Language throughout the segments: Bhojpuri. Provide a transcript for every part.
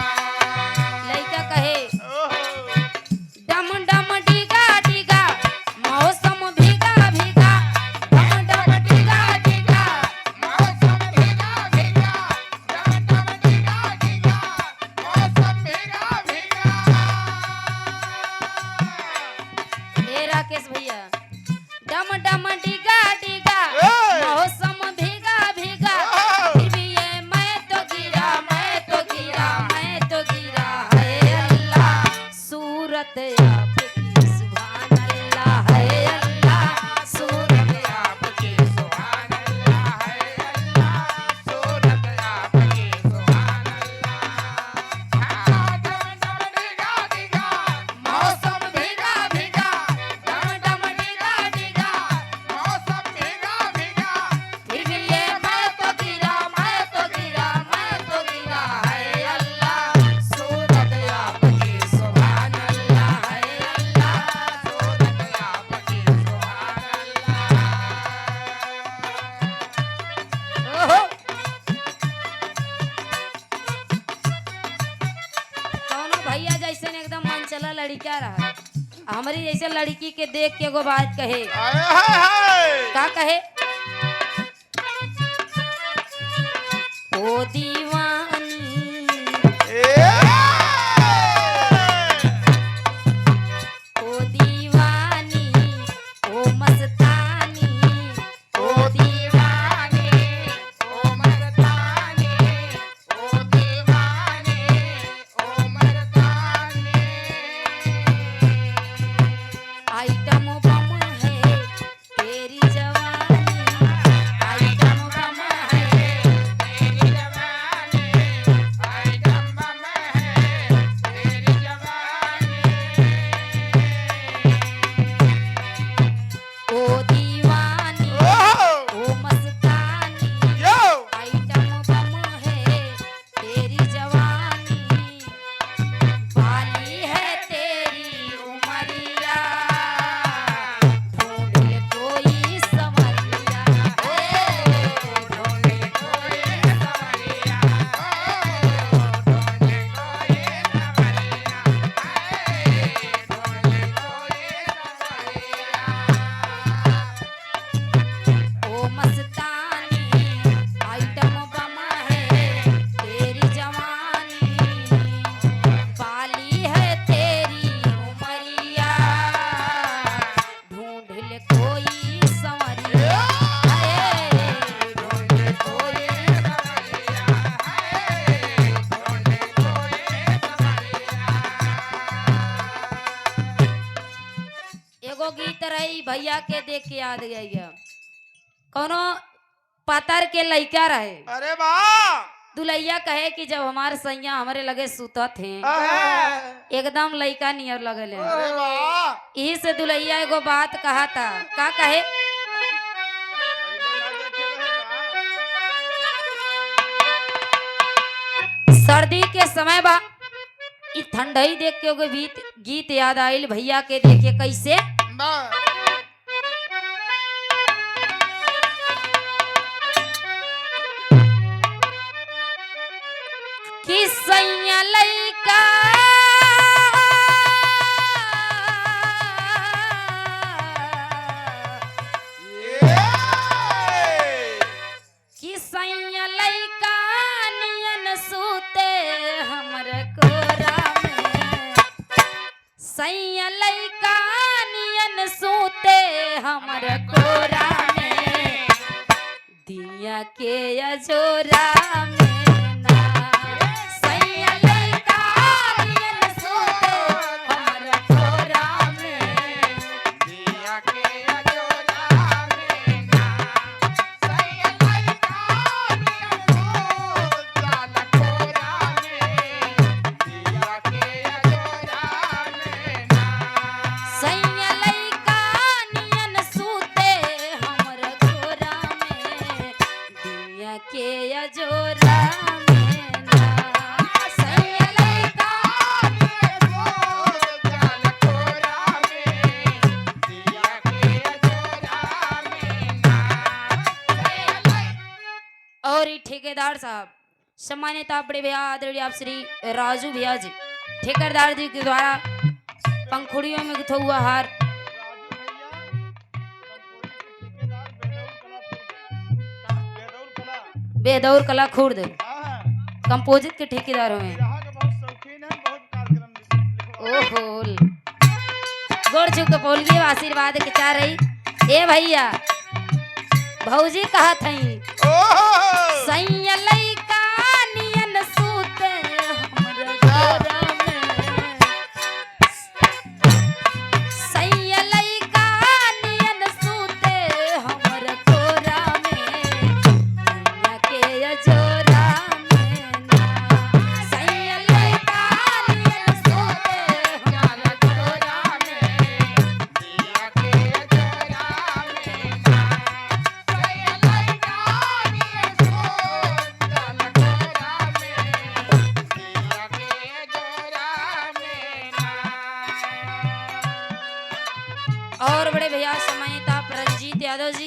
लइका कहे डम डम डीगा डीगा मौसम भीगा भीगा डम डम डीगा डीगा मौसम भीगा भीगा डम डम भीगा भीगा मौसम भीगा भीगा हे राकेश भैया डम डम डीगा डीगा मौसम भीगा भीगा फिर भी ये मैं तो गिरा मैं तो गिरा है अल्लाह सूरत आपकी सुभान अल्लाह है अल्लाह सूरत आपकी सुभान अल्लाह है अल्लाह सूरत आपकी सुभान अल्लाह डम डम डीगा डीगा मौसम भीगा भीगा डम डम डीगा डीगा मौसम भीगा भीगा फिर भी ये मैं तो गिरा है अल्लाह सूरत आपकी सुभान अल्लाह है अल्लाह सूरत आपकी सुभान अल्लाह ओहो कौनो भैया जैसे एकदम मन चला लड़का रहा हमारी जैसे लड़की के देख के एगो बात कहे हाय हाय हाय का कहे ओ दीवानी ओ दीवानी ओ मस्तानी ओ दीवाने ओ मस्ताने ओ दीवाने ओ मस्ताने आइटम बम है तेरी जवानी आइटम बम है तेरी जवानी आइटम बम है तेरी जवानी ओ दीवानी ओ मस्तानी यो आइटम बम है तेरी जवानी वाली है तेरी उमरिया ढूंढ ले कोई संवरिया ढूंढ कोई सवरिया ढूंढ कोई सवरिया ढूंढ कोई सवरिया ओ मस्तानी आइटम बम है तेरी जवानी वाली है तेरी उमरिया ढूंढ ले कोई संवरिया ढूंढ ले कोई एगो गीत रही भैया के देख के याद गई कोनो पतर के लइका रहे अरे वाह दुलैया कहे कि जब हमारे सैया हमारे लगे सुतत हैं एकदम लइका नियर लगले अरे वाह यही से दुलैया एगो बात कहा था का कहे सर्दी के समय बा इ ठंडई देख के एगो गीत याद आइल भैया के देखे कैसे कि सैया लइका कि सैया लइका नियन सूते हमर कोरा में सैया लइका नियन सूते हमर कोरा में दिया के अजोरा में ना सैया लइका नियन सूते हमर कोरा में दिया के अजोरा में ना सैया लइका नियन सूत कोरा में दिया के अजोरा में ना सैया लइका नियन सूते हमर कोरा में दिया के अजोरा में ना सैया लइका और ये ठेकेदार साहब सम्मानित आप बड़े भैया आदरणीय आप श्री राजू भैया जी ठेकेदार जी के द्वारा पंखुड़ियों में गुथा हुआ हार बेदौर कला खुर्द कंपोजिट के ठेकेदार हुए ओहो गोड़ छू के बोल गई आशीर्वाद के चाह रही ए भैया भौजी कहा थई सैया लइका नियन सूते हमर गोरा में सैया लइका नियन सूते हमर गोरा में दुनिया के अजोरा में ना सैया लइका नियन सूते हमर गोरा में दिया के अजरा में ना सैया लइका नियन सूते हमर गोरा में दिया के अजरा में ना। और बड़े भैया सम्मानित आप रंजीत यादव जी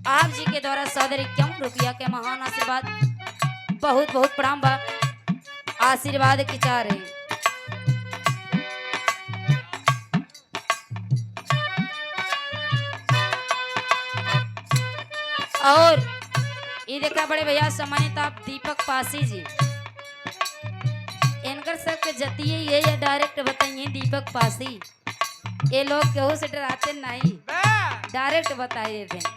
आप जी के द्वारा 151 के महान आशीर्वाद बहुत बहुत प्रणाम बा आशीर्वाद की चाह रहे और ये देखा बड़े भैया सम्मानित आप दीपक पासी जी इनकर सबके जतिये ये या डायरेक्ट बताइए दीपक पासी ये लोग केहू से डराते नहीं डायरेक्ट बताई देते हैं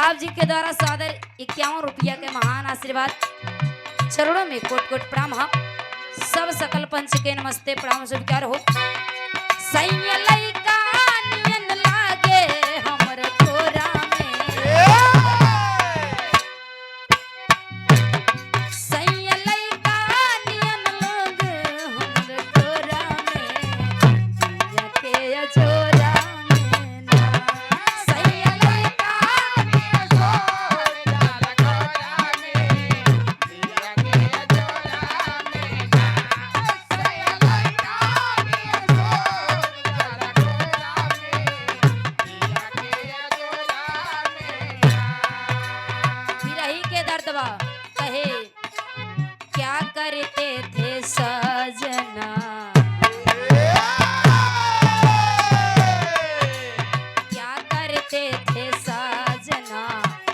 आप जी के द्वारा 151 के महान आशीर्वाद चरणों में कोट कोट प्रणाम हम सब सकल पंच के नमस्ते प्रणाम स्वीकार हो सैया लइका नियन लागे हमर गोरा में सैया लइका नियन लागे हमर गोरा में दुनिया के अजोरा में ना सैया लइका नियन सूते हमर गोरा में दिया के अजरा में ना सैया लइका नियन सूते हमर गोरा में दिया के अजरा में ना। बिरही के दर्द बा कहे क्या करते थे सजना क्या करते थे सजना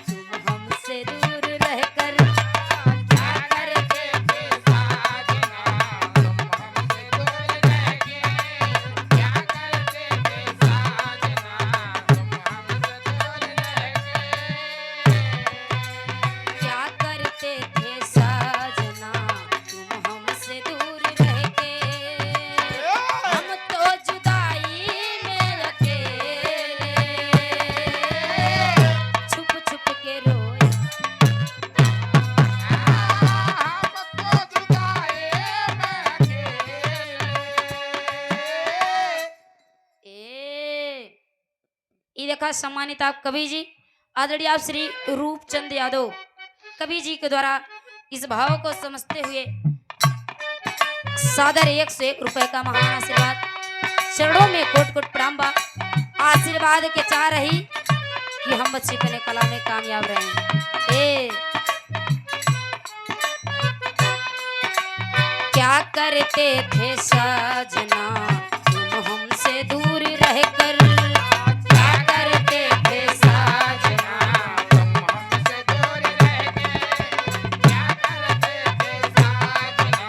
तुम हमसे दूर रहकर क्या करते थे साजना तुम हमसे दूर रह गए क्या करते थे साजना तुम हमसे दूर रह गए क्या करते थे सजना तुम हमसे दूर रह के हम तो जुदाई में अकेले छुप छुप के रोए हमको जुदाई में अकेले ये देखा सम्मानित आप कवि जी आदरणीय आप श्री रूपचंद यादव कवि जी के द्वारा इस भाव को समझते हुए सादर 101 रुपए का महान आशीर्वाद चरणों में कोट कोट प्रणाम बा आशीर्वाद के चाह रही कि हम बच्चे कने कला में कामयाब रहे ए क्या करते थे सजना तुम हमसे दूर रहकर क्या करते थे सजना तुम हमसे दूर रह गए क्या करते थे साजना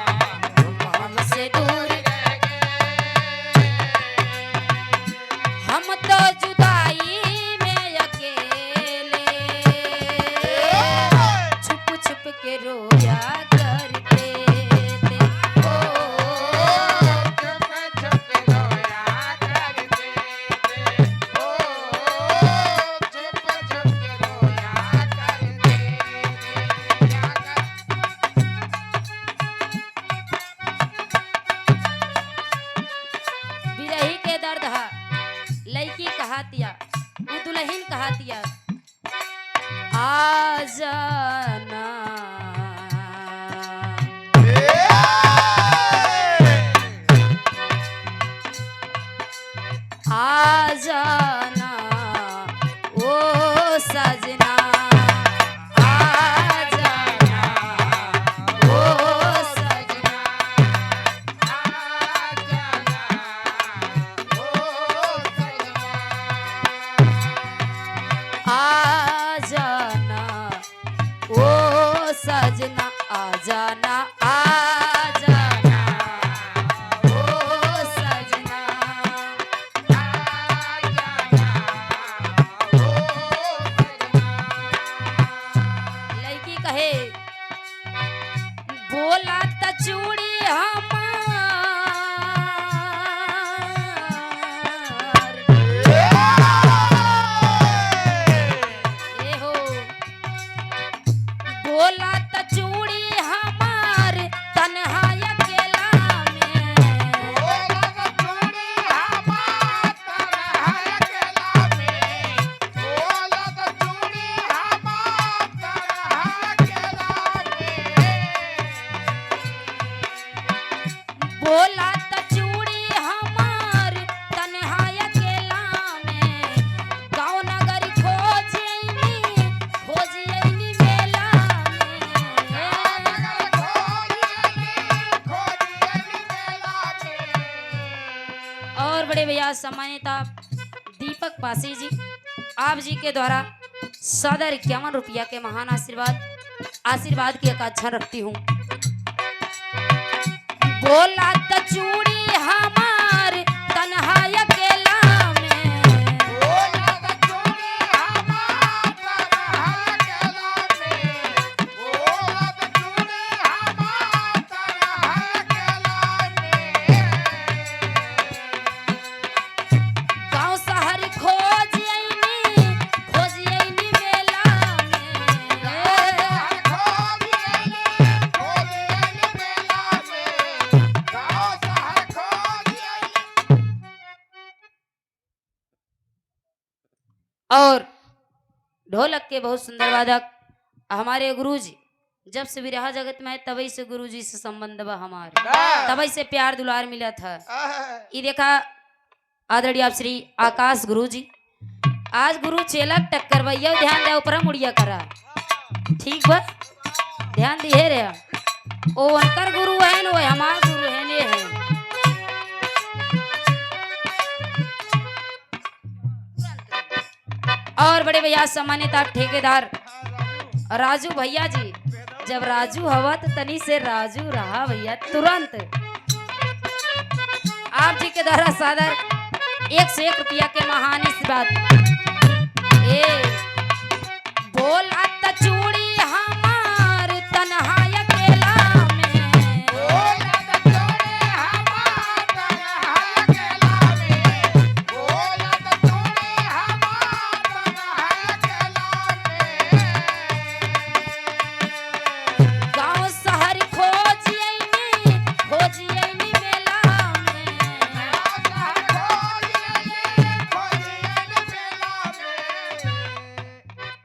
तुम हमसे दूर रह गए हम तो जुदाई में अकेले छुप छुप के रोया करते थे ओ चुप चुप रोया करते थे ओ चुप चुप रोया करते थे क्या कर बिरही के दर्द हा लड़की कहातिया उ दुल्हन कहातिया आ जाना जाना आ जाना ओ सजना। लड़की कहे बोला त चूड़ी हमार ए हो बोला त चूड़ी हमार तन्हा अकेला में बोला त चूड़ी हमार तन्हा अकेला में गाँव नगर खोजियनी मेला में। और बड़े भैया सम्मानिता दीपक पासी जी, आप जी के द्वारा 51 रुपया के महान आशीर्वाद की आकांक्षा रखती हूँ। बोला त चूड़ी हमार तन्हा अकेला में गाँव शहर खोजियनी मेला और ढोलक के बहुत सुंदर वादक हमारे गुरुजी, जब से भी रहा जगत में तभी से गुरुजी से संबंध बा हमारे, तभी से प्यार दुलार मिला था। ये देखा आदरणीय आप श्री आकाश गुरुजी, आज गुरु चेलक टक्कर भैया ध्यान दे ऊपर मुड़िया करा, ठीक बा ध्यान दिए रे। ओ उनकर गुरु है न, वो हमार गुरु है ने है। और बड़े भैया सम्मानित आप ठेकेदार राजू भैया जी, जब राजू हवा तो तनी से राजू रहा भैया तुरंत। आप जी के द्वारा सादर 101 रुपया के महान आशीर्वाद। बोला त चूड़ी हमार तन्हा अकेला में गाँव शहर खोजियनी मेला में।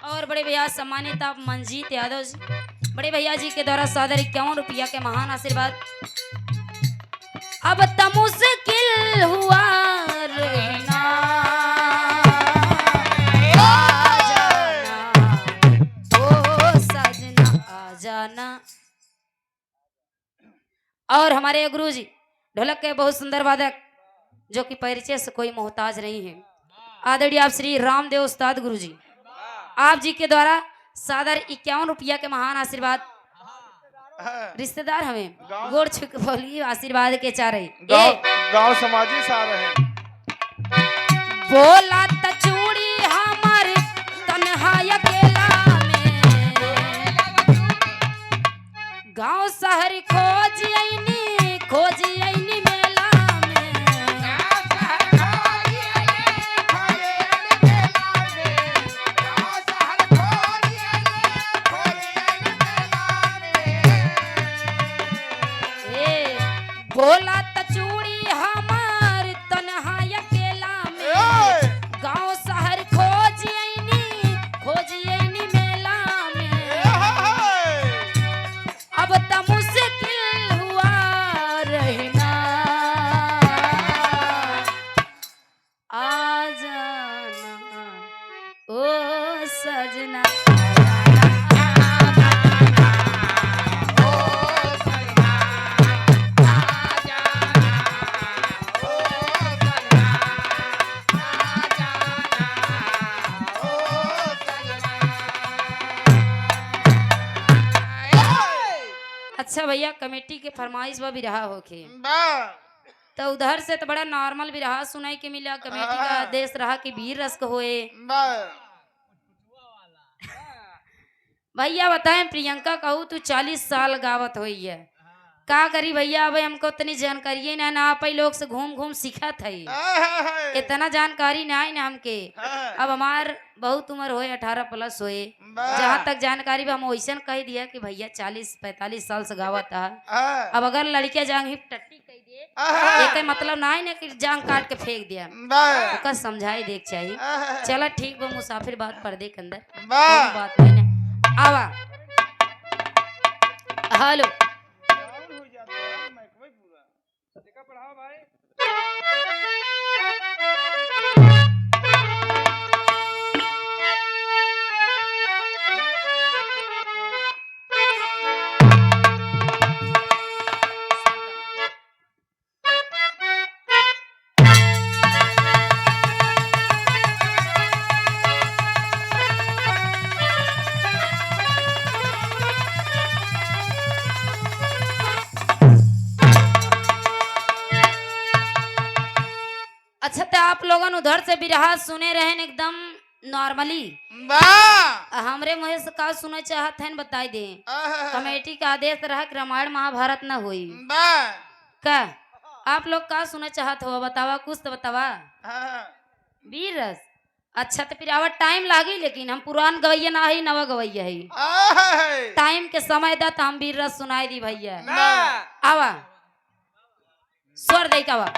और बड़े भैया सम्मानित आप मंजीत यादव जी, बड़े भैया जी के द्वारा सादर 51 रुपया के महान आशीर्वाद। अब त मुश्किल हुआ रहना आ जाना ओ सजना आ जाना। और हमारे गुरु जी ढोलक के बहुत सुंदर वादक, जो कि परिचय से कोई मोहताज नहीं है, आदरणीय आप श्री रामदेव उस्ताद गुरु जी, आप जी के द्वारा सादर 51 रुपया के महान आशीर्वाद। रिश्तेदार हमें गोड़ छुक बोलिए आशीर्वाद के चाह रही गाँव समाजी से आ रहे हैं। बोला त चूड़ी हमार तन्हा अकेला में गाँव शहर खोजियनी मेला में। बोला त चूड़ी हमार तन्हा अकेला में गाँव शहर खोजियनी मेला में। अब त मुश्किल हुआ रहना आ जाना ओ सजना। अच्छा भैया कमेटी के फरमाइश बा बिरहा होके बा तो उधर से तो बड़ा नॉर्मल बिरहा सुनाई के मिला कमेटी का आदेश रहा कि वीर रस होए। बा भैया बताएं प्रियंका कहू तू 40 साल गावत होई है का करी भैया अब हमको इतनी जानकारी ना ना आप लोग से घूम घूम सीखा था इतना जानकारी ना आई ना हमके अब हमार बहुत उम्र होए 18+ होए जहाँ तक जानकारी बा हम वैसे कह दिया कि भैया 40-45 साल से गावत है। अब अगर लड़कियां जांग हिप टट्टी कह दिए एक मतलब ना ही ना कि जांग काट के फेंक दिया ओका समझाई देख चाहिए। चला ठीक बा मुसाफिर बात पर्दे के अंदर कोई बात नहीं ना आवा हेलो अच्छा तो आप लोगन उधर से बिरहा सुने रहे एकदम नॉर्मली हमरे मुहे से का सुने चाहत हैं बताई दे कमेटी का आदेश रहा कि रामायण महाभारत न हुई का आप लोग का सुने चाहत हो बतावा कुछ तो बतावा वीर रस। अच्छा तो फिर आवा टाइम लागी लेकिन हम पुरान गवैया ना है नवा गवैया है टाइम के समय दा तो हम वीर रस सुनाई दी भैया आवा स्वर दे आवा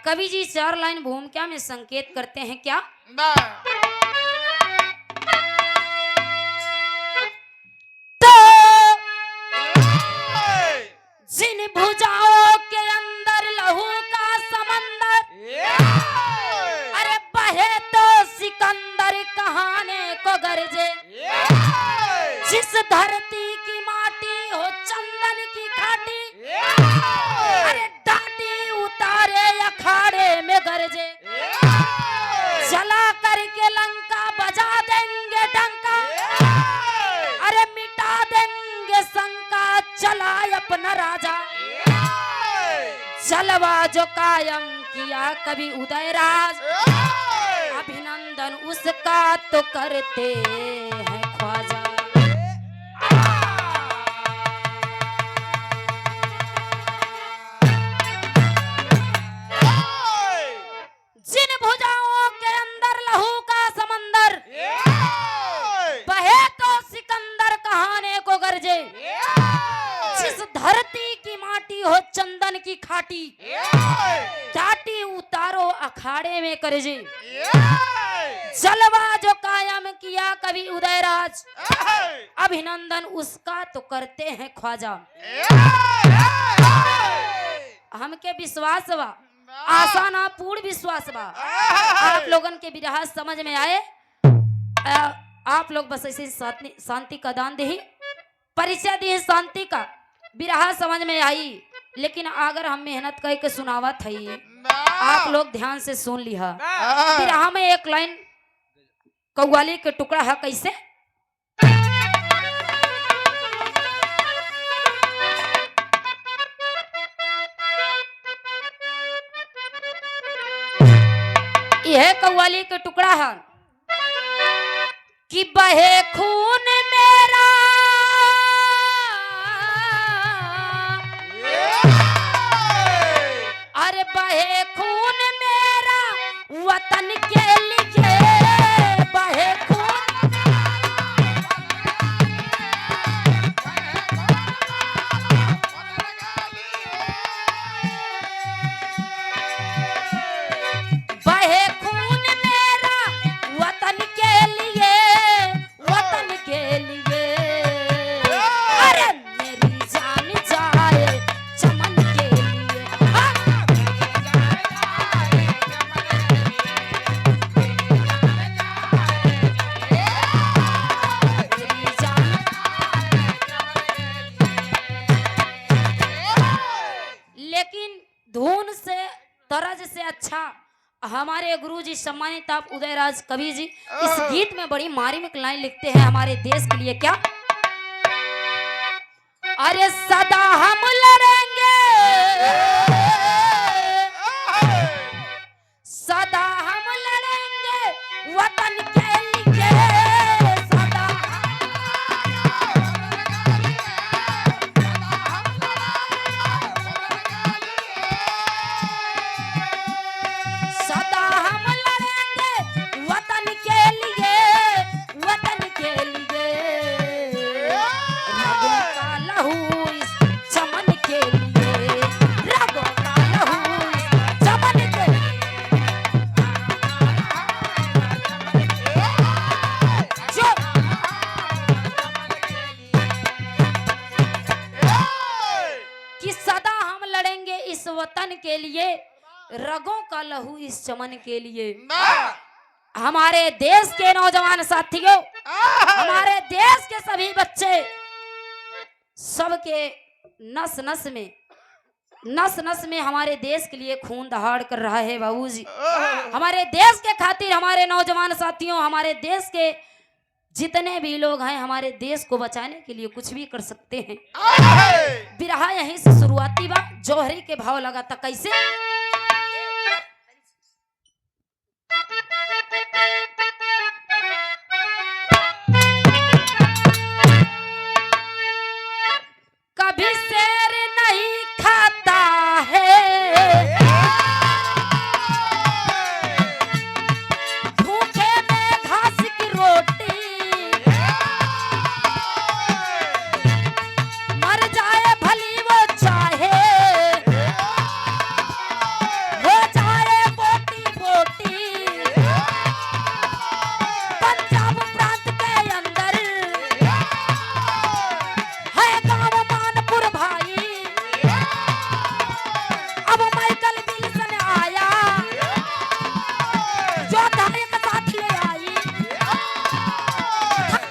कवि जी 4 लाइन भूमिका में संकेत करते हैं क्या तो जिन भुजाओं के अंदर लहू का समंदर अरे बहे तो सिकंदर कहाने को गरजे जिस धरती की माटी हो चंदन की खाटी अरे डांटी उतारे अखाड़े में गरजे जला करके लंका बजा देंगे डंका अरे मिटा देंगे शंका चला अपना राजा जलवा जो कायम किया कभी उदयराज अभिनंदन उसका तो करते हैं ख्वाजा। जिन भुजाओं के अंदर लहू का समंदर बहे तो सिकंदर कहाने को गरजे जिस धरती की माटी हो चंदन की खाटी चाटी उतारो अखाड़े में करजे जलवा जो कायम किया कभी उदयराज अभिनंदन उसका तो करते हैं ख्वाजा। हमके विश्वास बा आशा ना पूर्ण विश्वास बा आप लोगन के बिरहा समझ में आए आप लोग बस ऐसे शांति का दान दे परिचय दिए शांति का बिरहा समझ में आई लेकिन अगर हम मेहनत करके सुनावत है आप लोग ध्यान से सुन लिहा बिरहा में एक लाइन कव्वाली के टुकड़ा है कैसे यह कव्वाली के टुकड़ा है कि बहे खून मेरा तरज से अच्छा हमारे गुरुजी सम्मानित आप उदयराज कवि जी इस गीत में बड़ी मार्मिक लाइन लिखते हैं हमारे देश के लिए। क्या? अरे सदा हम लड़ेंगे, सदा हम लड़ेंगे वतन के लिए, सदा सदा हम लड़ेंगे वतन के लिए, वतन के लिए। रगों का लहू इस चमन के लिए, रगों का लहू इस चमन के लिए। जो कि सदा हम लड़ेंगे इस वतन के लिए, रगों का लहू इस चमन के लिए। हमारे देश के नौजवान साथियों, हमारे देश के सभी बच्चे, सबके नस नस में हमारे देश के लिए खून दहाड़ कर रहा है बाबूजी। हमारे देश के खातिर हमारे नौजवान साथियों, हमारे देश के जितने भी लोग हैं हमारे देश को बचाने के लिए कुछ भी कर सकते हैं। बिरहा यहीं से शुरुआती बात जौहरी के भाव लगा था। कैसे? कभी शेर नहीं खाता है, भूखे में घास की रोटी, मर जाए भली वो चाहे, हो जाए बोटी बोटी। पंजाब प्रांत के अंदर है गाँव मानपुर भाई, अब माइकल विल्सन आया, योद्धा एक साथ ले आई,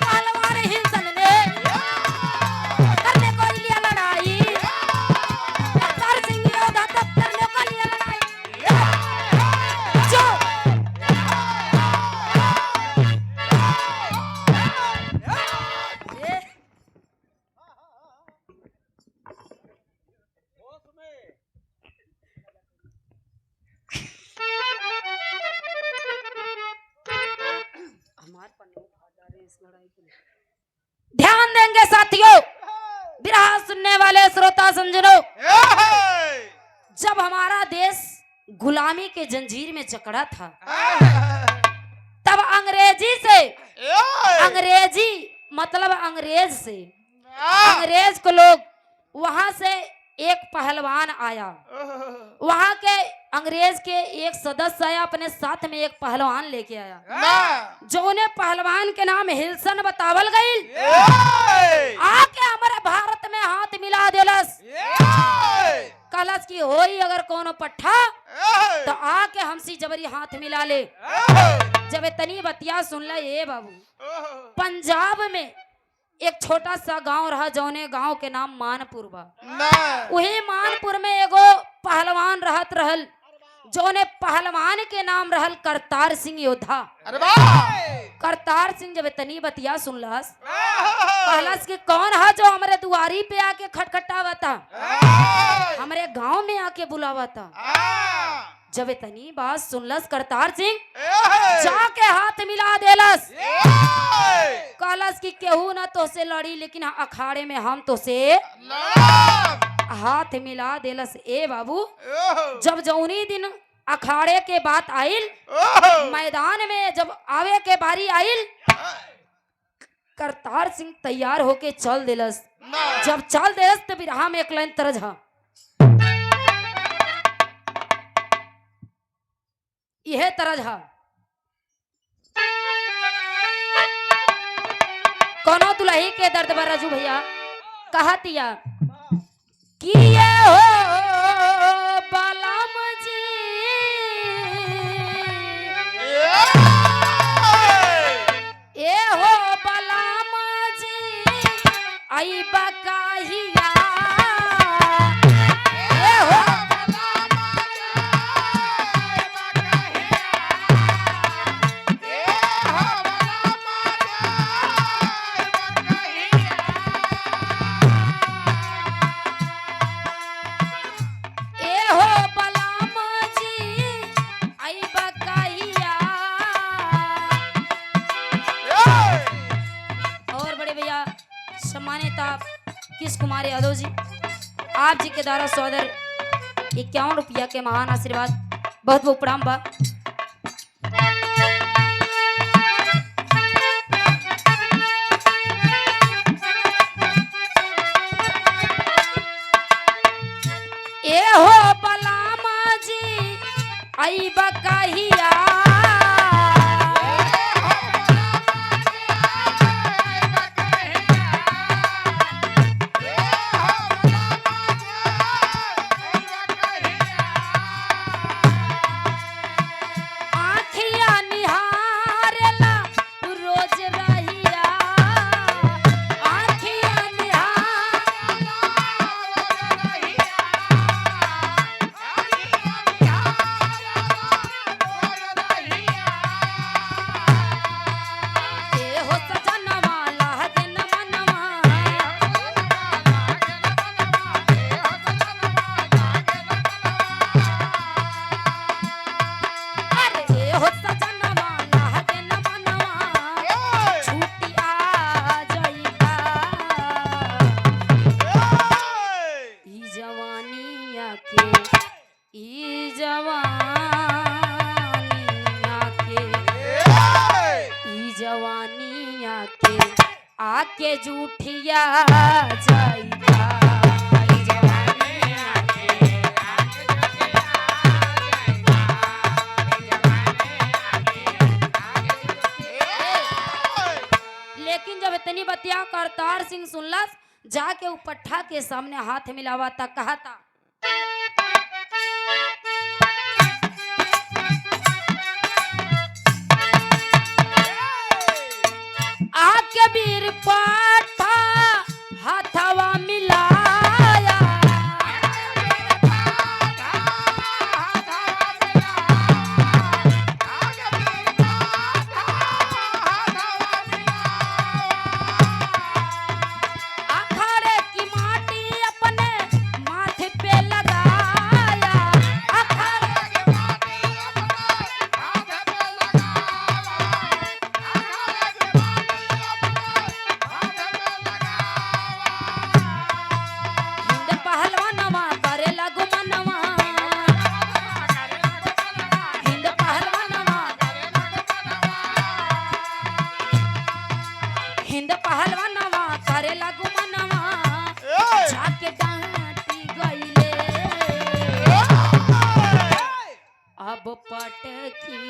पहलवान हिल्सन ने करने को लिया लड़ाई, करतार सिंह योद्धा तब करने को लिया लड़ाई। जो ध्यान देंगे साथियों, बिरहा सुनने वाले श्रोता समझो, जब हमारा देश गुलामी के जंजीर में जकड़ा था तब अंग्रेजी मतलब अंग्रेज से अंग्रेज को लोग वहां से एक पहलवान आया, वहां के अंग्रेज के एक सदस्य आया, अपने साथ में एक पहलवान लेके आया, जो उन्हें पहलवान के नाम हिल्सन बतावल गई। आके हमारे भारत में हाथ मिला देलस, कलश की होई अगर कोनो पट्ठा तो आके हमसी जबरी हाथ मिला ले। जब इतनी बतिया सुन ले ये बाबू, पंजाब में एक छोटा सा गांव रहा, जौने गांव के नाम मानपुर बा। वही मानपुर में एगो पहलवान रहत रहल, जौने पहलवान के नाम रहल करतार सिंह योद्धा। करतार सिंह जब इतनी बतिया सुनलस, कहलस कि कौन है जो हमारे दुआरी पे आके खटखटावता, हमारे गांव में आके बुलावता। जब इतनी बात सुनलस करतार सिंह जाके हाथ मिला देलस, कहलस कि केहू ना तो से लड़ी, लेकिन अखाड़े में हम तो से हाथ मिला देलस। ए बाबू, जब जौनी दिन अखाड़े के बात आइल, मैदान में जब आवे के बारी आइल, करतार सिंह तैयार होके चल देलस। जब चल देलस तो बिरहा में एक लाइन तरज हा, यह तरज हा, कोनो दुल्ही के दर्द बर रजू भैया कहतिया कि ये हो बलम जी, ये हो बलम जी, आई बकाहिया, ये हो कुमार यादव जी, आप जी के द्वारा सौदर 51 रुपया के महान आशीर्वाद बहुत बहुत प्रणाम बा। ए हो बलामा जी आई बकहिया आके जूठिया जाइबा लेकिन जब इतनी बतिया करतार सिंह सुनलस, जाके उ पट्ठा के सामने हाथ मिलावा था, कहा था आके वीर पाठा हाथवा मिलाया अखाड़े की माटी अपने माथे पे लगाया अखाड़े की माटी अपने माथे पे हिंद पहलवानवा करे लगू मनवा जाके डांटी गईले अब पटकी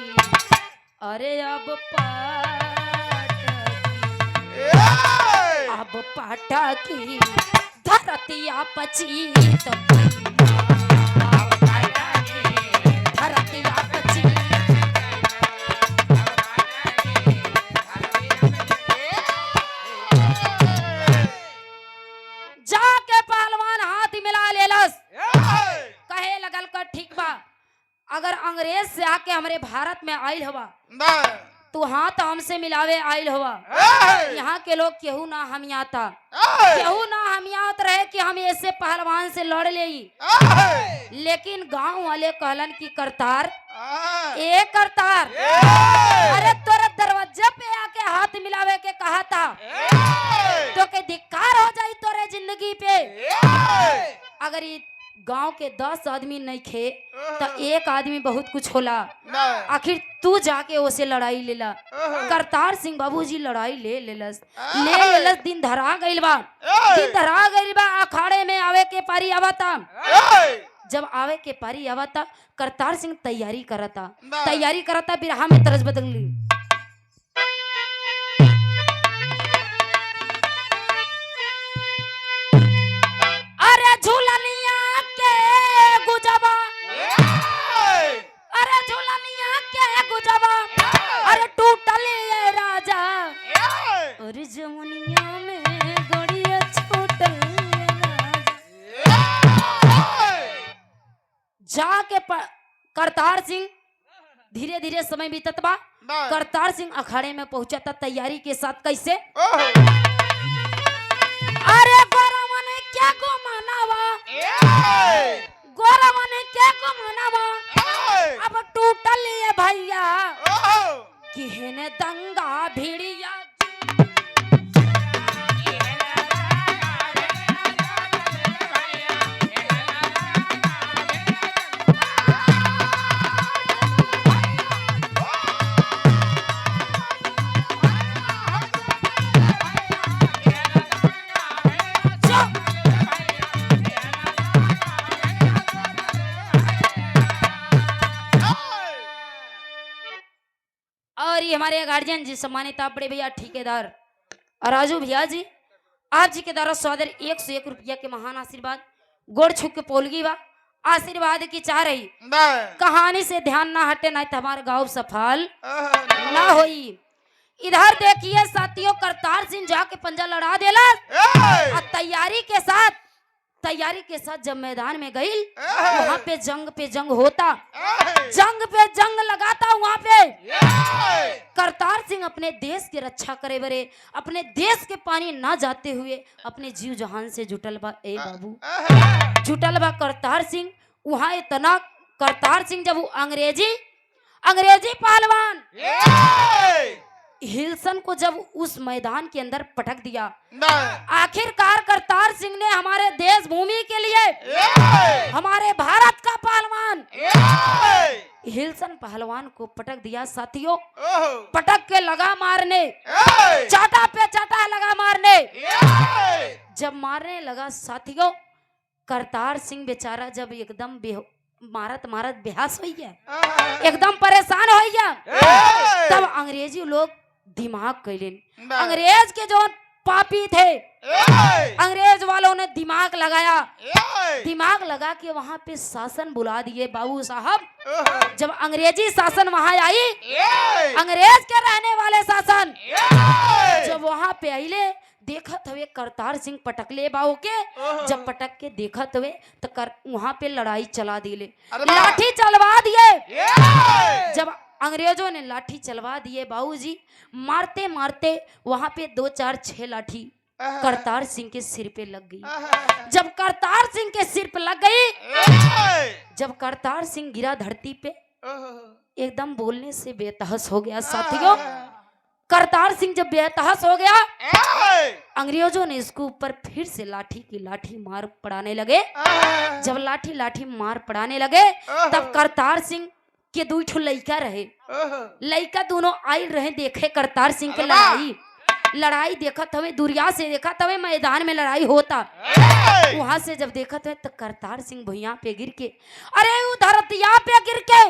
अरे अब पटकी धरतिया पचीत धरतिया पचीत जाके पहलवान हाथ मिला लेलस, कहे लगल कर ठीक बा, अगर अंग्रेज से आके हमारे भारत में आइल हवा तू हाथ हमसे मिलावे आइल हवा, यहाँ के लोग केहू ना हम आता केहू ना हम आत रहे कि हम ऐसे पहलवान से लड़ ले, लेकिन गांव वाले कहलन कि करतार ए करतार अरे तोरा दरवाजे पे आके हाथ मिलावे के कहा था तो के धिक्कार हो जाई तोरे जिंदगी पे। अगर ये गांव के 10 आदमी नहीं खे तो एक आदमी बहुत कुछ होला, आखिर तू जाके उसे लड़ाई लेला। करतार सिंह बाबूजी लड़ाई ले लेलस दिन धरा गइल बा अखाड़े में आवे के पारी आवता। जब आवे के पारी आवता करतार सिंह तैयारी करता बिरहा में तरस बदली अरे झूलनिया के गुजबा अरे टूटल ये राजा और जमुनिया में गड़िया छूटल जाके करतार सिंह धीरे धीरे समय बीतत बा। करतार सिंह अखाड़े में पहुंचा था तैयारी के साथ। कैसे अरे गोरवा ने क्या को मनावा अब टूटल ये भैया किहने दंगा भिड़िया और ये हमारे गार्जियन जी सम्मानित आप बड़े भैया ठेकेदार और राजू भैया जी, आप जी के द्वारा स्वादर 101 रुपया के महान आशीर्वाद गोड़ छुक के पोलगी बा आशीर्वाद की चाह रही कहानी से ध्यान ना हटे नहीं तो हमारा गाँव सफल ना होई। इधर देखिए साथियों, करतार सिंह जाके पंजा लड़ा देला और तैयारी के साथ जब मैदान में गई वहां पे जंग होता, जंग पे जंग लगाता। वहां पे करतार सिंह अपने देश की रक्षा करे बरे अपने देश के पानी ना जाते हुए अपने जीव जहान से जुटल बा। ए बाबू जुटल बा करतार सिंह। वहां इतना करतार सिंह जब वो अंग्रेजी पहलवान हिल्सन को जब उस मैदान के अंदर पटक दिया, आखिरकार करतार सिंह ने हमारे देश भूमि के लिए हमारे भारत का पहलवान हिल्सन पहलवान को पटक दिया। साथियों, पटक के लगा मारने, चाटा पे चाटा लगा मारने। जब मारने लगा साथियों, करतार सिंह बेचारा जब एकदम मारत बेहास हो गया, एकदम परेशान हो गया। तब अंग्रेजी लोग दिमाग कैलेन, अंग्रेज के जो पापी थे अंग्रेज वालों ने दिमाग लगा के वहां पे शासन बुला दिए। बाबू साहब जब अंग्रेजी शासन वहां आई, अंग्रेज के रहने वाले शासन जब वहां पे आइले, देखत हुए करतार सिंह पटकले बाबू के, जब पटक के देखत हुए तो वहां पे लड़ाई चला दिले, लाठी चलवा दिए। जब अंग्रेजों ने लाठी चलवा दिए बाबूजी, मारते मारते वहां पे 2 4 6 लाठी करतार सिंह के सिर पे लग गई। जब करतार सिंह के सिर पे लग गई, जब करतार सिंह गिरा धरती पे, एकदम बोलने से बेतहस हो गया। साथियों, करतार सिंह जब बेतहस हो गया, अंग्रेजों ने इसको ऊपर फिर से लाठी मार पड़ाने लगे। जब लाठी मार पड़ाने लगे, तब करतार सिंह के 2 ठो लड़का रहे, लड़का दोनों आई रहे देखे करतार सिंह के लड़ाई देखत हवे, दुरिया से देखत हवे मैदान में लड़ाई होता। वहां से जब देखत हवे तो करतार सिंह भुइयां पे गिर के, अरे वो धरतिया पे गिर के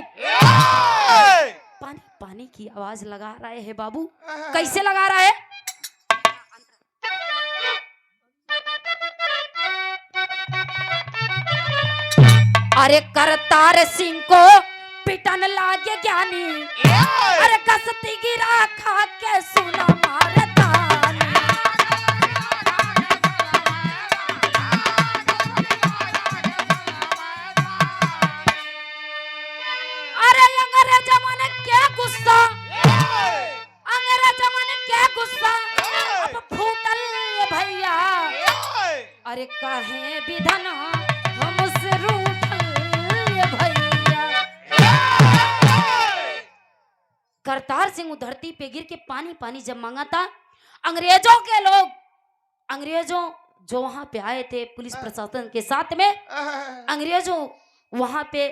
पानी पानी की आवाज लगा रहा है बाबू। कैसे लगा रहा है? अरे करतार सिंह को पिटन लागे ज्ञानी, अरे कसती गिरा खा के सुना मारतानी। अरे अंग्रेज जमाने क्या गुस्सा, अब फूटल भैया, अरे कहे विधन हमसे रूठल भैया। करतार सिंह धरती पे गिर के पानी जब मांगा था, अंग्रेजों जो वहां पे आए थे पुलिस प्रशासन के साथ में, अंग्रेजों वहां पे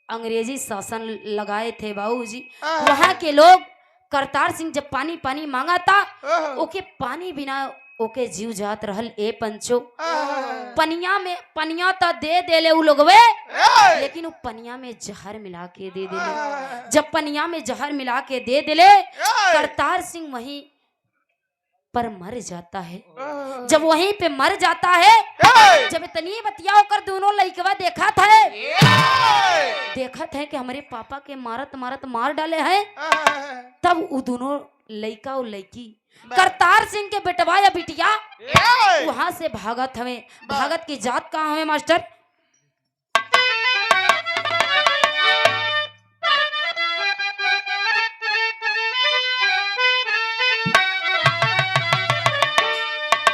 अंग्रेजी शासन लगाए थे बाबूजी। वहां के लोग करतार सिंह जब पानी मांगा था, ओके पानी बिना ओके जीव जात रहल। ए पंचो, पनिया तो दे देले उ लोगवे, लेकिन वो पनिया में जहर मिला के दे देले। जब पनिया में जहर मिला के दे देले, करतार सिंह वहीं पर मर जाता है। जब वहीं पे मर जाता है, जब इतनी बतिया होकर दोनों लड़कवा देखत है कि हमारे पापा के मारत मार डाले हैं, तब वो दोनों लड़का और लड़की करतार सिंह के बेटवा या बिटिया वहां से भागत हवे। भागत की जात कहाँ हवे मास्टर?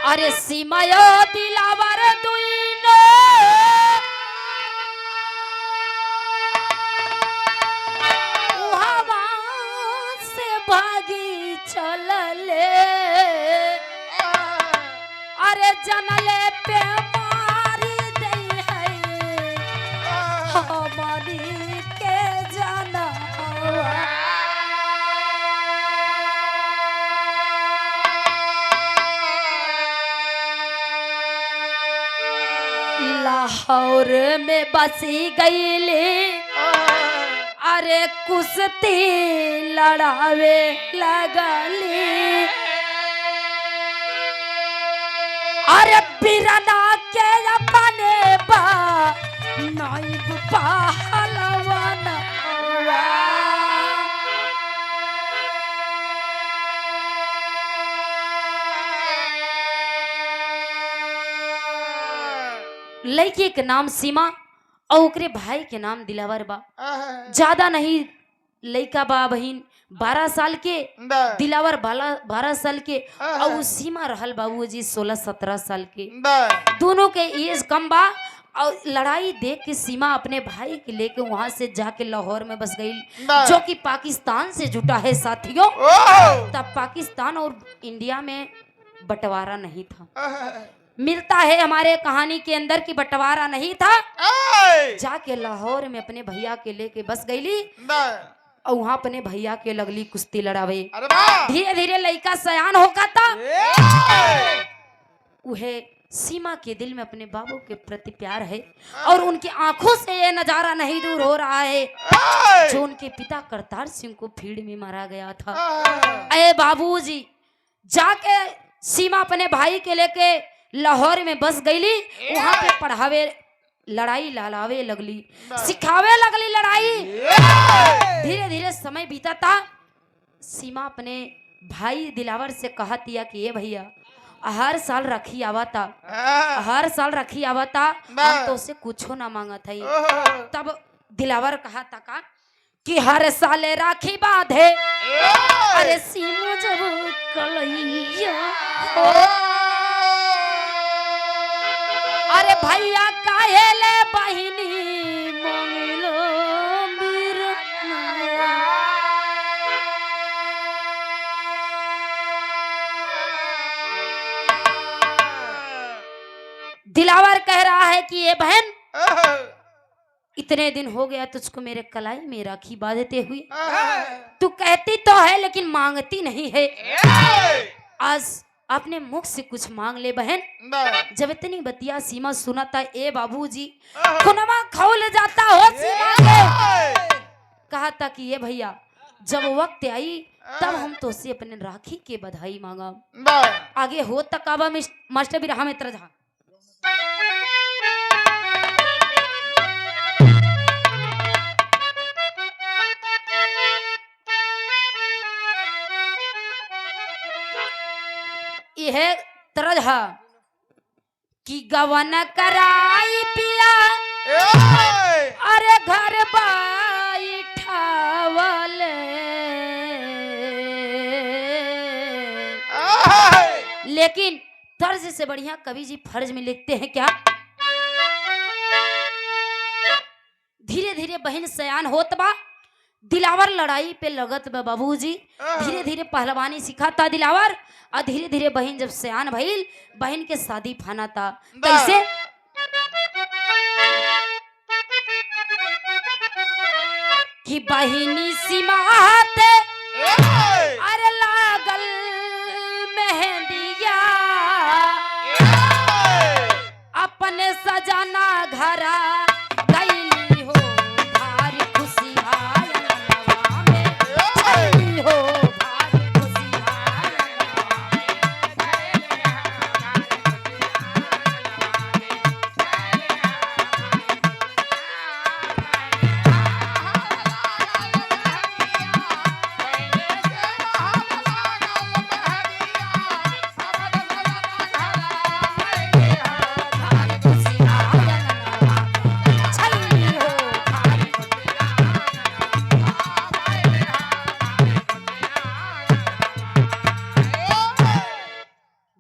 अरे सीमायो दिलावर दुइनो, वहां से भागी चलले, अरे जनले पे मारी दई है हमारी के जनवा। लाहौर में बसी गईली अरे कुश्ती लड़ावे लगली अरे बिरना के अपने बा नाइब पहलवान लड़की के नाम सीमा और ओकरे भाई के नाम दिलावर बा। ज्यादा नहीं लड़का बा बहिन 12 साल के, दिलावर 12 साल के और उ सीमा रहल बाबूजी 16-17 साल के। दोनों के एज कम बा और लड़ाई देख के सीमा अपने भाई के लेके वहां से जाके लाहौर में बस गई, जो कि पाकिस्तान से जुटा है साथियों। तब पाकिस्तान और इंडिया में बंटवारा नहीं था, मिलता है हमारे कहानी के अंदर की बंटवारा नहीं था। जाके लाहौर में अपने भैया के लेके बस गईली और वहां अपने भैया के लगली कुश्ती लड़ावे। धीरे धीरे लड़का सयान होगा था। उहे सीमा के दिल में अपने बाबू के प्रति प्यार है और उनकी आंखों से ये नजारा नहीं दूर हो रहा है जो उनके पिता करतार सिंह को भीड़ में मारा गया था। अरे बाबूजी, जाके सीमा अपने भाई के लेके लाहौर में बस गईली, वहां पे पढ़ावे लड़ाई लालावे लगली, सिखावे लगली लड़ाई। धीरे धीरे समय बीता था। सीमा अपने भाई दिलावर से कहतिया कि ये भैया हर साल रखी आवता, हर साल रखी आवता, हम तो उसे कुछो ना मांगा था। तब दिलावर कहा था का कि हर साल राखी बांधे अरे सीमा जब कलैया अरे भैया काहेले बहिनी मंगलो बिरना। दिलावर कह रहा है कि ये बहन इतने दिन हो गया तुझको मेरे कलाई में राखी बांधते हुए, तू कहती तो है लेकिन मांगती नहीं है। आज अपने मुख से कुछ मांग ले बहन। जब इतनी बतिया सीमा सुना था, ए बाबूजी खुनमा खौल जाता हो सीमा के। कहा था कि ये भैया जब वक्त आई तब हम तो से अपने राखी के बधाई मांगा। आगे हो तक आवा मास्टर भी रहा मित्र जहां यह तरज है कि गवन कराई पिया अरे घर बैठावल लेकिन तर्ज से बढ़िया कवि जी फर्ज में लिखते हैं क्या, धीरे धीरे बहन सयान होत बा, दिलावर लड़ाई पे लगत बा बाबूजी। धीरे धीरे पहलवानी सिखाता दिलावर और धीरे धीरे बहन जब सयान भइल बहन के शादी फाना था। कैसे कि बहिनी सीमाते अरे लागल मेहंदिया अपने सजाना घरा गईली हो भारी खुशी आयनवा में गईली हो भारी खुशी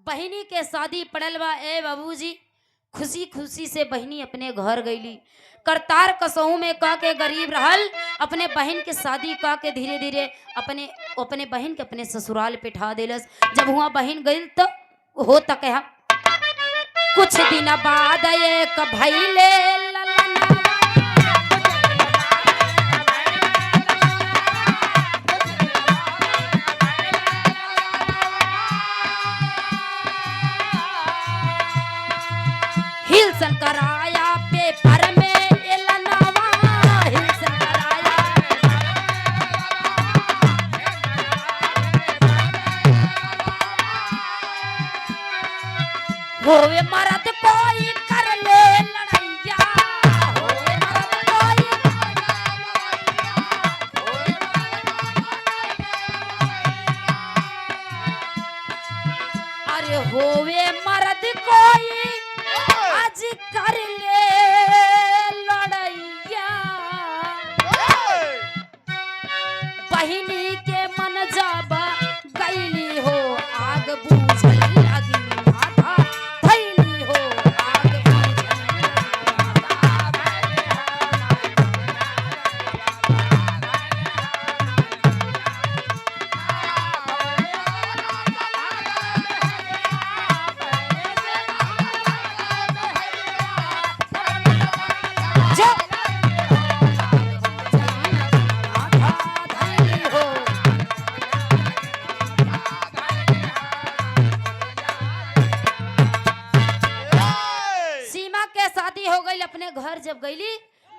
बहिनी के शादी पड़ल बा। ए बाबूजी खुशी खुशी से बहिनी अपने घर गईली। करतार कसहू में कह के गरीब रहल अपने बहन के शादी कह के धीरे धीरे अपने बहन के अपने ससुराल पे ठा देलस। जब हुआ बहन गई तो हो तक है कुछ दिन बाद एक भइले ललनवा हिलसन कराया पेपर में एलनवा हिलसन कराया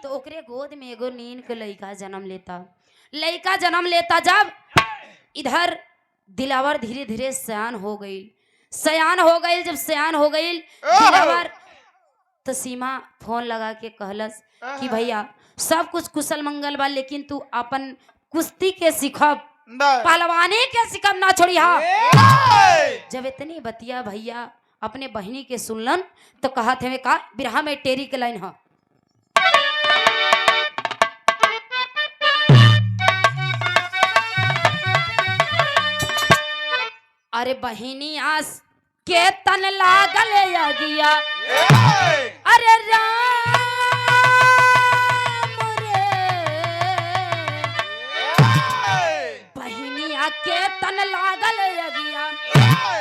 तो ओकरे गोद में एगो नीन के लड़का जन्म लेता जब इधर दिलावर धीरे धीरे सयान हो गई जब सयान हो गई दिलावर तो सीमा फोन लगा के कहलस कि भैया सब कुछ कुशल मंगल बा, लेकिन तू अपन कुश्ती के सिखब, पहलवानी के सिखब ना छोड़ी। हाँ जब इतनी बतिया भैया अपने बहनी के सुनलन तो कहा थे का बिरहा में टेरी के लाइन है। अरे बहिनी आस के तन लागल अगिया, अरे राम रे बहिनिया के तन लागल अगिया,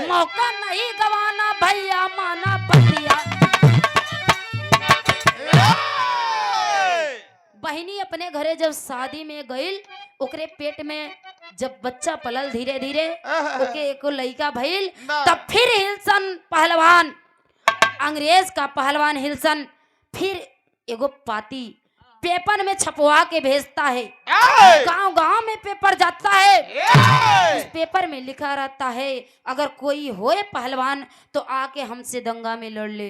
मौका नहीं गवाना भैया माना बतिया। बहिनी अपने घरे जब शादी में गई ओकरे पेट में जब बच्चा पलल धीरे धीरे ओके एको लड़का भइल, तब फिर हिलसन पहलवान, अंग्रेज का पहलवान हिलसन फिर एगो पाती पेपर में छपवा के भेजता है। गांव गांव में पेपर जाता है, उस पेपर में लिखा रहता है अगर कोई होए पहलवान तो आके हमसे दंगा में लड़ ले,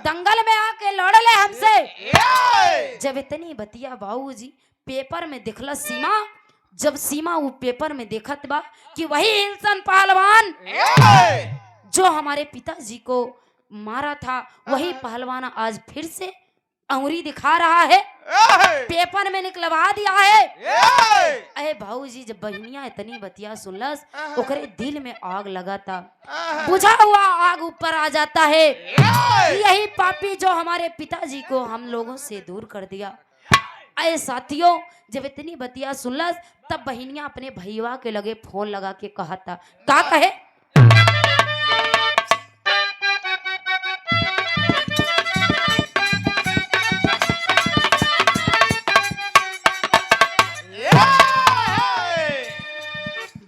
दंगल में आके लड़ ले हमसे। जब इतनी बतिया बाबूजी पेपर में दिखला सीमा, जब सीमा वो पेपर में देखत बा कि वही हिलसन पहलवान जो हमारे पिताजी को मारा था, वही पहलवान आज फिर से अंगुरी दिखा रहा है, पेपर में निकलवा दिया है। अरे भाऊजी जब बहनिया इतनी बतिया सुनलस ओकरे दिल में आग लगा था, बुझा हुआ आग ऊपर आ जाता है। यही पापी जो हमारे पिताजी को हम लोगों से दूर कर दिया। अरे साथियों जब इतनी बतिया सुनलस तब बहनिया अपने भैया के लगे फोन लगा के कहा था, का कहे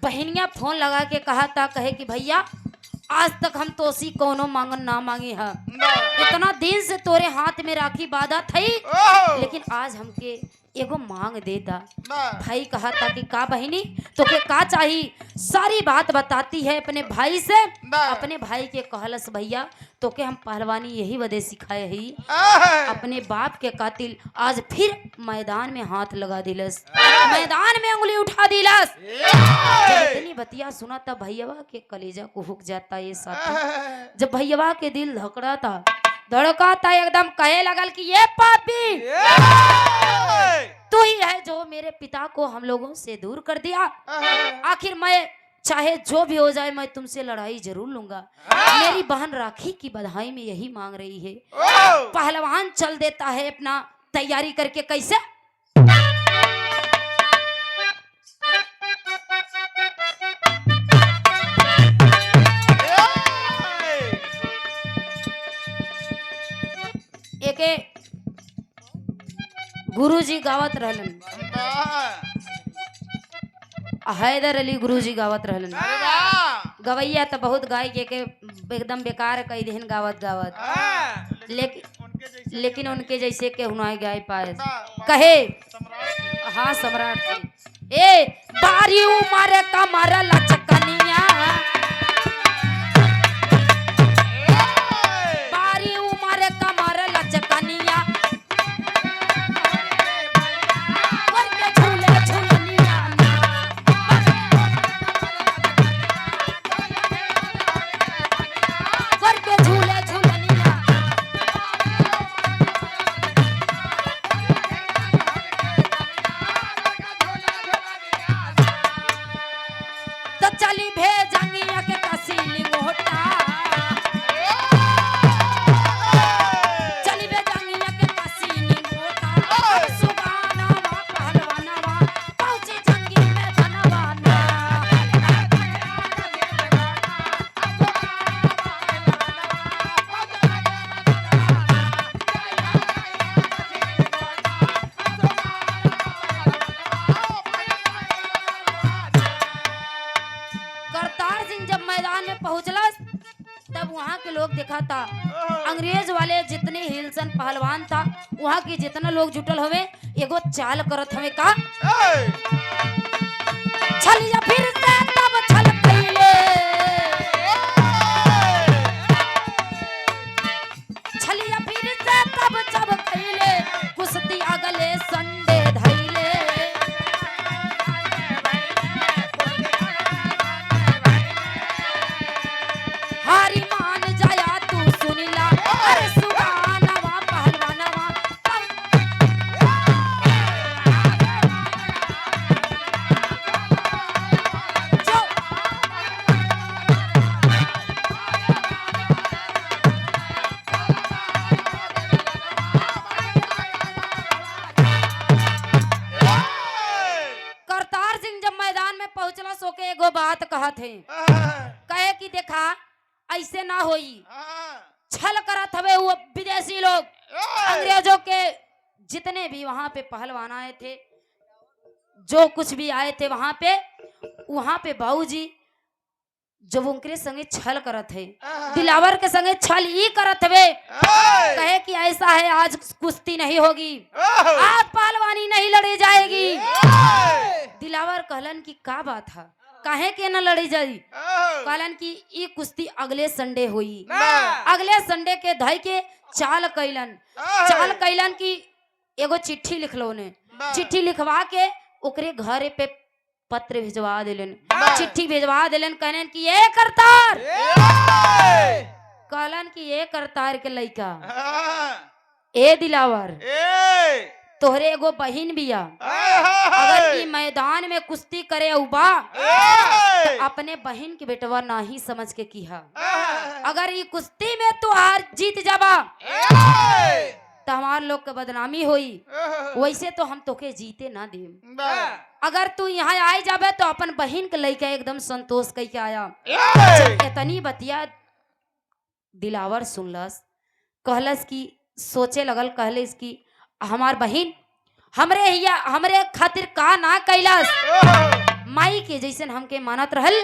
बहनिया फोन लगा के कहा था, कहे कि भैया आज तक हम तोसी कोनो मांगन ना मांगे है, इतना दिन से तोरे हाथ में राखी बाधा थी, लेकिन आज हमके एगो मांग दे दा। भाई कहा था कि का बहनी तो के का चाहिए, सारी बात बताती है अपने भाई से। अपने भाई के कहलस भैया तो के हम पहलवानी यही वजह सिखाए ही, अपने बाप के कातिल आज फिर मैदान में हाथ लगा दिलस, मैदान में उंगली उठा दिलस। इतनी बतिया सुना तब भैया के कलेजा को हुक जाता ये साथी। जब भैया के दिल धड़का था एकदम कहे लगल कि ये पापी तू ही है जो मेरे पिता को हम लोगों से दूर कर दिया। आखिर मैं चाहे जो भी हो जाए मैं तुमसे लड़ाई जरूर लूंगा। मेरी बहन राखी की बधाई में यही मांग रही है। पहलवान चल देता है अपना तैयारी करके, कैसे एक गुरुजी गावत रहलन, हैदर अली गुरुजी गावत रहलन। गवैया तो बहुत गाय के एकदम बेकार कई दिन गावत लेकिन उनके जैसे के हुनाई गाय पाए कहे। हाँ सम्राट जी ए बारी उमर कमर लचकनिया, बारी उमर कमर लचकनिया, चली भेजंगिया के कसीली मोटा, चली भेजंगिया के कसीली मोटा, सुगाना वा पहलवाना वा पहुंची जंगी में धनवाना। करतार सिंह जब मैदान में पहुंचला तब वहां के लोग देखा था अंग्रेज वाले जितने हिलसन पहलवान था वहाँ के जितना लोग जुटल हवे एगो चाल करत हवे का छलिया फिर से तब छल कइले छलिया फिर से तब जब कइले कुश्ती अगले संडे धइले हारी मान जाया तू सुनिला अरे सुगानवा पहलवानवा जो करतार सिंह जब मैदान में पहुंचला सो के एगो बात कहत है कहे कि देखा ऐसे ना होई छल करत हवे वो विदेशी लोग अंग्रेजों के जितने भी वहां पे पहलवान आए थे जो कुछ भी आए थे वहां पे बाबूजी जब उनके संगे छल करत है दिलावर के संगे छल ही करत हवे कहे कि ऐसा है आज कुश्ती नहीं होगी आज पहलवानी नहीं लड़ी जाएगी दिलावर कहलन कि का बात है काहे के न लड़ी जाई कहलन कि ई कुश्ती अगले संडे हुई अगले संडे के धई के चाल कैलन कि एगो चिट्ठी लिखलो ने चिट्ठी लिखवा के ओकरे घरे पे पत्र भिजवा देलन चिट्ठी भिजवा देलन कहलन कि ये करतार कहलन कि ये करतार के लइका ए दिलावर तोहरे एगो बहिन बिया अगर ई मैदान में कुश्ती करे उबा तो अपने बहिन के बेटवा नाही समझ के किहा अगर ई कुश्ती में तू हार जीत जाबा तो हमार लोग के बदनामी होई वैसे तो हम तोके जीते ना देम अगर तू यहाँ आई जाबे तो अपन बहिन के लइका एकदम संतोष कई के आया इतनी बतिया दिलावर सुनलस कहलस कि सोचे लगल कहलस कि हमार बहिन हमरे खातिर का ना कैलास माई के जैसन हमके मानत रहल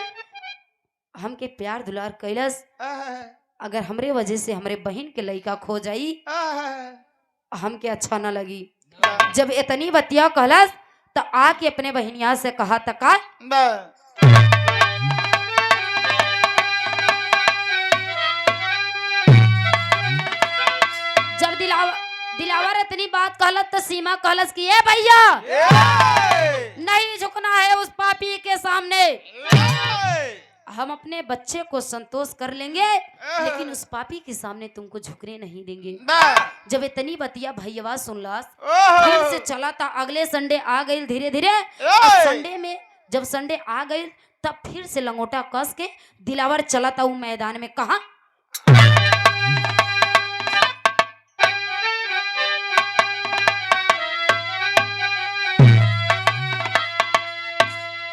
हमके प्यार दुलार कैलास अगर हमरे वजह से हमरे बहिन के लइका खो जाई हमके अच्छा ना लगी जब इतनी बतिया कहलास तो आके अपने बहनिया से कहा तका जब दिलावर इतनी बात कहलत तो सीमा कहलस कि ए भैया नहीं झुकना है उस पापी के सामने हम अपने बच्चे को संतोष कर लेंगे लेकिन उस पापी के सामने तुमको झुकने नहीं देंगे जब इतनी बतिया भैया सुनलास फिर से चला था अगले संडे आ गई धीरे धीरे संडे में जब संडे आ गई तब फिर से लंगोटा कस के दिलावर चला था वो मैदान में कहा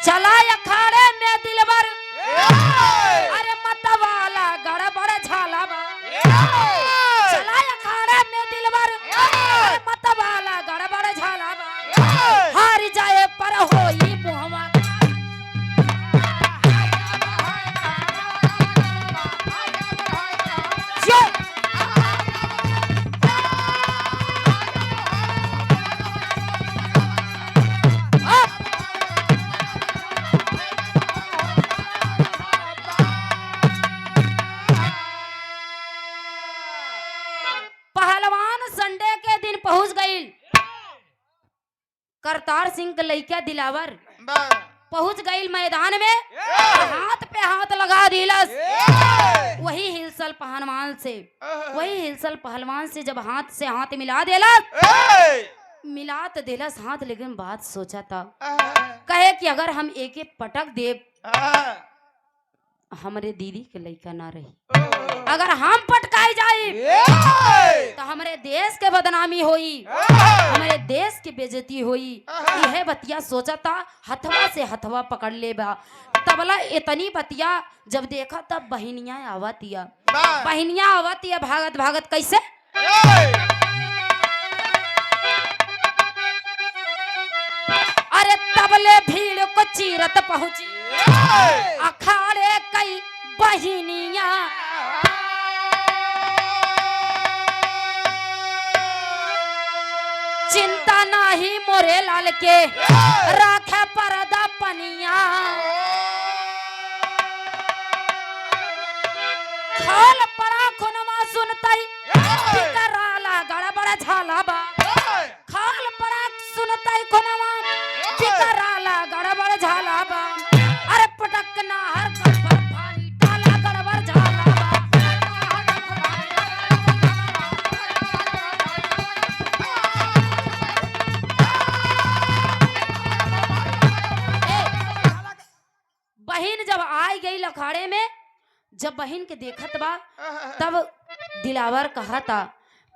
चला अखाड़े में दिलवर अरे मतवाला गड़बड़ झाला बा चला अखाड़े में दिलवर अरे मतवाला गड़बड़ झाला बा हार जाए पर होई मुहवा पहुंच गई करतार सिंह के लइका दिलावर पहुंच गई मैदान में हाथ पे हाथ लगा दिलस वही हिलसल पहलवान से जब हाथ से हाथ मिला तो दिलस हाथ लेकिन बात सोचा था कहे कि अगर हम एक पटक देव हमारे दीदी के लइका ना रही अगर हम पटकाई जाए तो हमारे देश के बदनामी होई हमारे देश की बेइज्जती होई यह बतिया सोचा था हथवा से हथवा पकड़ ले बा तबला इतनी बतिया जब देखा तब बहनियां आवतिया भागत भागत कैसे अरे तबले भीड़ को चीरत पहुंची अखाड़े कई बहनियां चिंता नाही मोरे लाल के राखे परदा पनिया खाल पड़ा खुनमा सुनताई फिकराला गड़बड़ झाला बा खाल पड़ा सुनताई खुनमा फिकराला गड़बड़ झाला बा अरे पटक ना हर कबर भारी डाला गड़बड़ झाला बा बहन जब आई गई अखाड़े में जब बहन के देखत बा तब दिलावर कहा था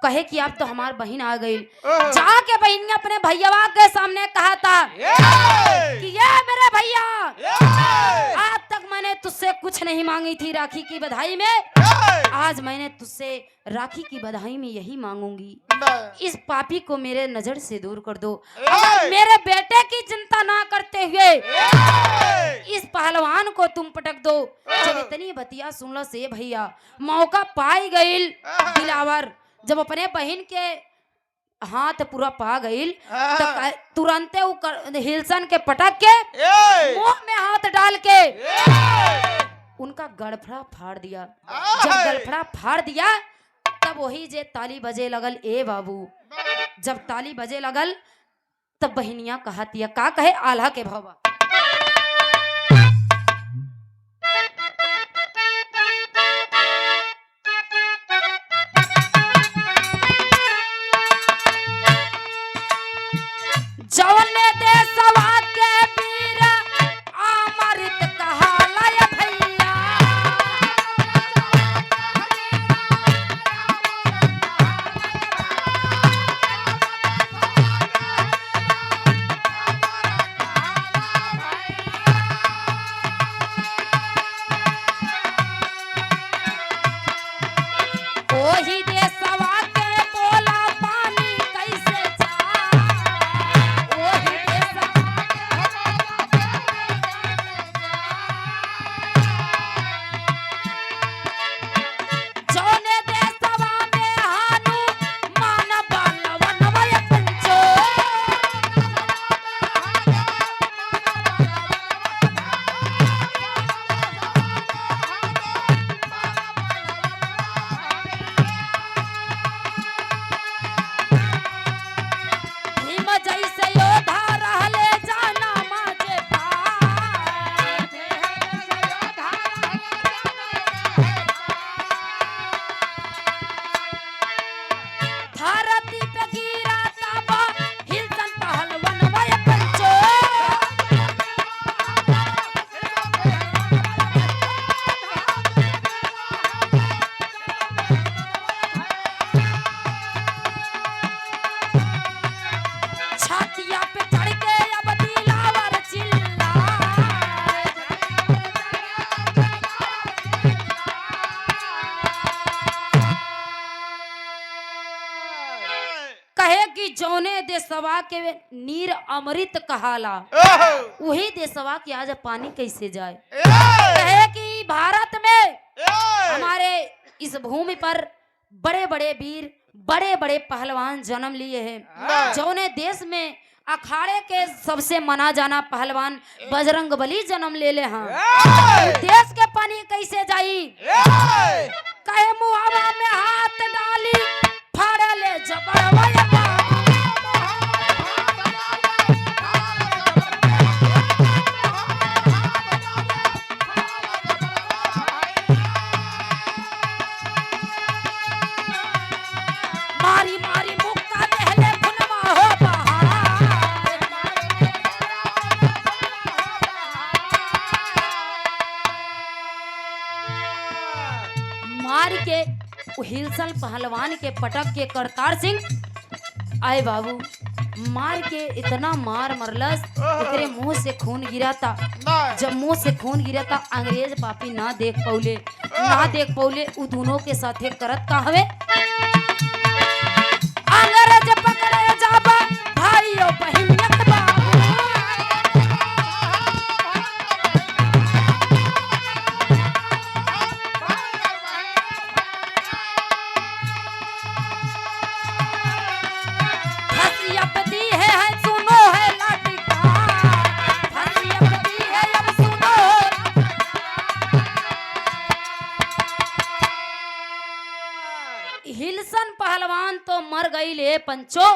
कहे कि अब तो हमार बहन आ गई जाके बहन ने अपने भैया के सामने कहा था कि ये मेरे भैया आज तक मैंने तुझसे कुछ नहीं मांगी थी राखी की बधाई में आज मैंने तुझसे राखी की बधाई में यही मांगूंगी इस पापी को मेरे नजर से दूर कर दो अगर मेरे बेटे की चिंता ना करते हुए इस पहलवान को तुम पटक दो जब इतनी बतिया सुन लो से भैया मौका पाई गई दिलावर जब अपने बहन के हाथ पूरा पा गई तो तुरंते हिलसन के पटक के मुंह में हाथ डाल के उनका गड़फड़ा फाड़ दिया जब गड़फड़ा फाड़ दिया तब वही जे ताली बजे लगल ए बाबू जब ताली बजे लगल तब बहनिया कहतिया का कहे आल्हा के भावा जौने देशवा के वीर अमृत कहाला या भैया ओही देशवा के बोला पानी कैसे जौने देशवा के नीर अमृत कहाला वही देशवा के आज पानी कैसे जाए कहे कि भारत में हमारे इस भूमि पर बड़े बड़े वीर बड़े बड़े पहलवान जन्म लिए हैं जौने देश में अखाड़े के सबसे मना जाना पहलवान बजरंग बली जन्म ले ले हाँ देश के पानी कैसे जाई कहे मुहावा में हाथ डाली फाड़े ले जबरवा मारी मारी मुक्का देहले फुनवा हो मार के हिलसल पहलवान के पटक के करतार सिंह आए बाबू मार के इतना मार मरलस एकरे मुंह से खून गिरा था जब मुंह से खून गिरा था अंग्रेज पापी ना देख पौले उ दोनों के साथे करत का हवे अंग्रेज पकड़े जाबा भाइयों बहनियत हसिया पंचो।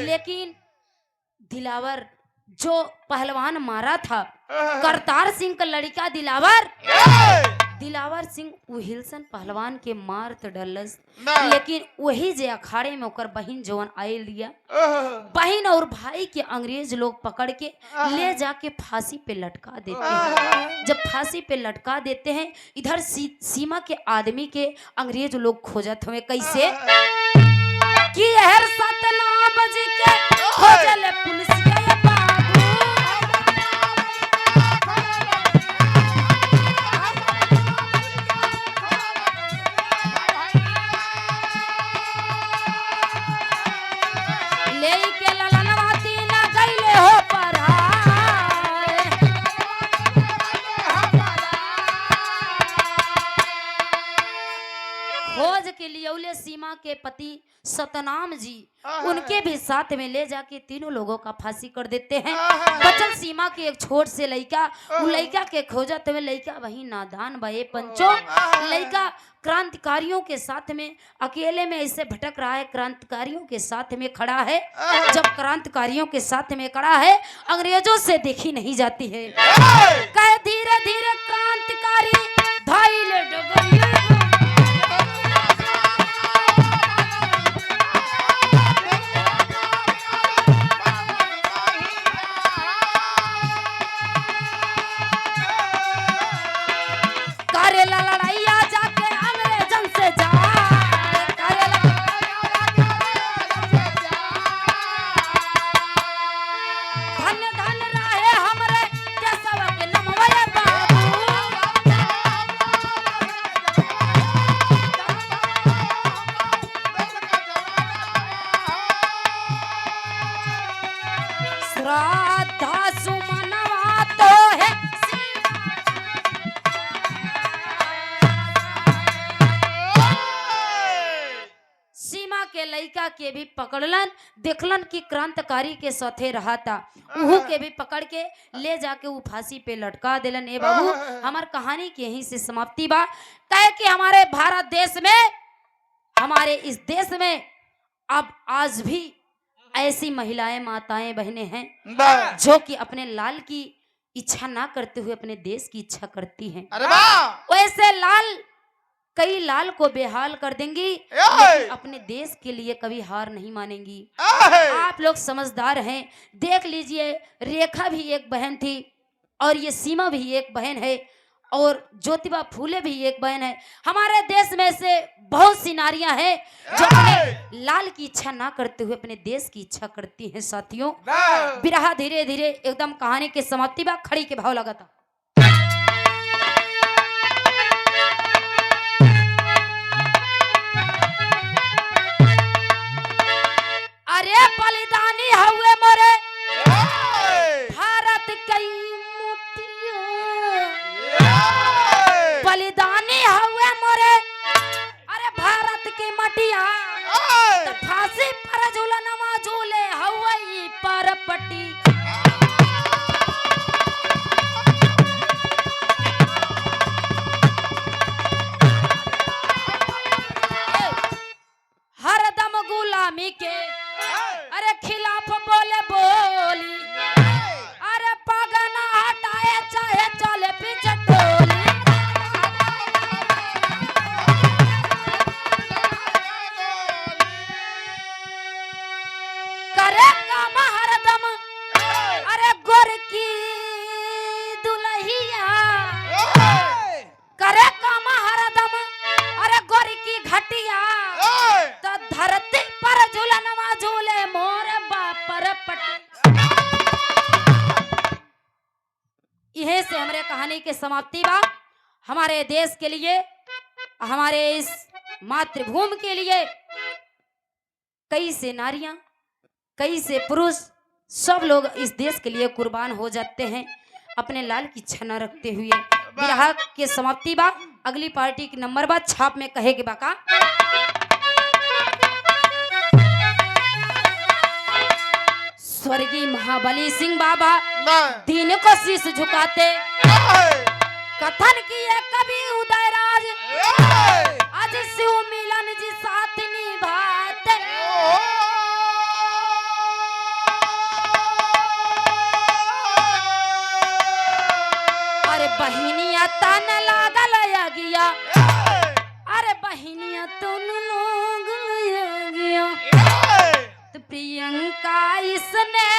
लेकिन दिलावर जो पहलवान मारा था करतार सिंह का लड़का दिलावर सिंह उहिलसन पहलवान के मार तो डलस, लेकिन वही जे अखाड़े में ओकर बहन जवन आयल दिया, बहन और भाई के अंग्रेज लोग पकड़ के ले जाके फांसी पे लटका देते हैं। जब फांसी पे लटका देते हैं, इधर सीमा के आदमी के अंग्रेज लोग खोजत हुए कैसे कि हर सतनाम जी के खोजल पुलिसिया सीमा के पति सतनाम जी उनके भी साथ में ले जाके तीनों लोगों का फांसी कर देते हैं। बचल सीमा के एक छोट से लड़का, उन लड़का के खोजत में लड़का वही नादान बे पंचो। लड़का क्रांतिकारियों के साथ में अकेले में ऐसे भटक रहा है, क्रांतिकारियों के साथ में खड़ा है। जब क्रांतिकारियों के साथ में खड़ा है, अंग्रेजों से देखी नहीं जाती है। कहे धीरे धीरे क्रांतिकारी धाइले डगरिया लड़का के भी पकड़लन, देखलन कि क्रांतिकारी के साथे रहा था, उहू के भी पकड़ के ले जाके वो फांसी पे लटका देलन। ए बाबू, हमार कहानी के यहीं से समाप्ति बा। कहे कि हमारे भारत देश में, हमारे इस देश में अब आज भी ऐसी महिलाएं, माताएं, बहनें हैं जो कि अपने लाल की इच्छा ना करते हुए अपने देश की इच्छा करती हैं। वैसे लाल कई लाल को बेहाल कर देंगी, लेकिन अपने देश के लिए कभी हार नहीं मानेंगी। आप लोग समझदार हैं, देख लीजिए, रेखा भी एक बहन थी और ये सीमा भी एक बहन है और ज्योतिबा फूले भी एक बहन है। हमारे देश में से बहुत सी नारियां हैं जो अपने लाल की इच्छा ना करते हुए अपने देश की इच्छा करती हैं। साथियों, बिरहा धीरे धीरे एकदम कहानी के समाप्ति बा। खड़ी के भाव लगा था। अरे बलिदानी हुए मोरे भारत कई मुठिया, बलिदानी हुए मोरे अरे भारत की मटिया, तो फांसी पर झूलनवा झूले हवाई पर पट्टी। हरदम गुलामी के अरे खिलाफ बोले बोली, अरे पगना हटाए चाहे चले पीछे टोली। करे काम हरदम अरे गोर की दुल्हिया, करे काम हरदम अरे गोर की घटिया, तो धरती पर झूलनवा झूले मोर बापर पट। यही से हमारे कहानी के समाप्ति बा। हमारे देश के लिए, हमारे इस मातृभूमि के लिए कई से नारियां, कई से पुरुष, सब लोग इस देश के लिए कुर्बान हो जाते हैं अपने लाल की इच्छा न रखते हुए। बिरहा के समाप्ति बा। अगली पार्टी की नंबर बा छाप में कहे के बाका। स्वर्गीय महाबली सिंह बाबा दीन को शीश झुकाते, कथन किए कभी उदयराज, आज शिव मिलन जी साथ निभाते। बहिनिया तन लागल अगिया, अरे बहिनिया तन लागल अगिया, तो प्रियंका इसने